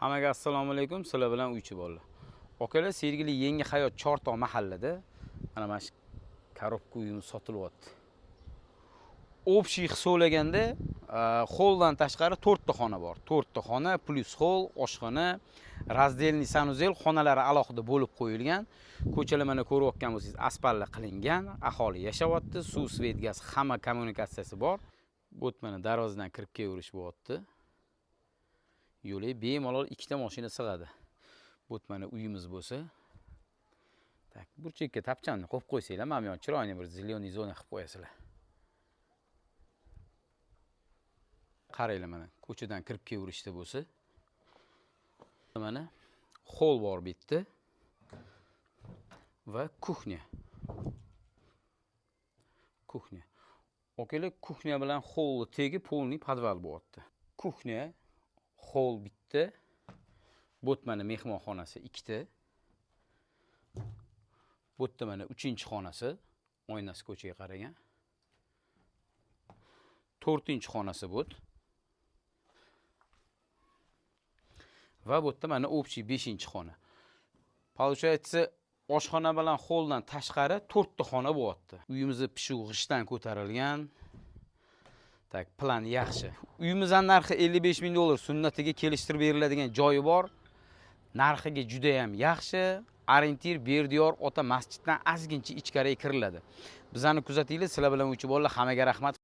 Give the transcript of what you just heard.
Hammaga assalomu alaykum. Sizlar bilan uychi bolalar. Okalar, sevgili Yangi hayot Chortoq mahallada mana shu korobka uyimiz sotilyapti. Общий hisoblaganda, holdan tashqari 4 ta xona bor. 4 ta xona plus hol, oshxona, razdelniy sanuzel xonalari alohida bo'lib qo'yilgan. Ko'chalar mana ko'rayotgan bo'lsangiz, asfaltlar qilingan, aholi yashayapti, suv, svet, gaz, hamma kommunikatsiyasi bor. Bu mana darvozadan kirib kelaverish bo'lyapti. Yo'li bemalol 2 ta mashina sig'adi. Bu mana uyimiz bo'lsa, tak burchakka tapchanni qo'yib qo'ysanglar, mana bu yoq chiroyli bir zelyoniy zona qilib qo'yasizlar. Qaranglar mana ko'chadan kirib kelaverishda bo'lsa, mana hol bor bu yerda va kuxnya. Kuxnya. Okalar, kuxnya bilan holni tegi polniy podval bo'lyapti. Kuxnya, hol bitta, bu mana mehmonxonasi 2 ta. Bu yerda mana 3-xonasi, oynasi ko'chaga qaragan. 4-xonasi bu. Va bu yerda mana общий 5-xona. Получается, oshxona bilan holdan tashqari 4 ta xona bo'lyapti. Uyimizni pishuv g'ishdan ko'tarilgan. Tak, plan yaxshi. Uyimizning narxi 55 ming dollar, sunnatiga kelishtirib beriladigan joyi bor. Narxiga juda ham yaxshi. Orientir Berdiyor ota masjiddan ozgincha ichkariga kiriladi. Bizani kuzatinglar, sizlar bilan uychi bolalar, hammaga rahmat.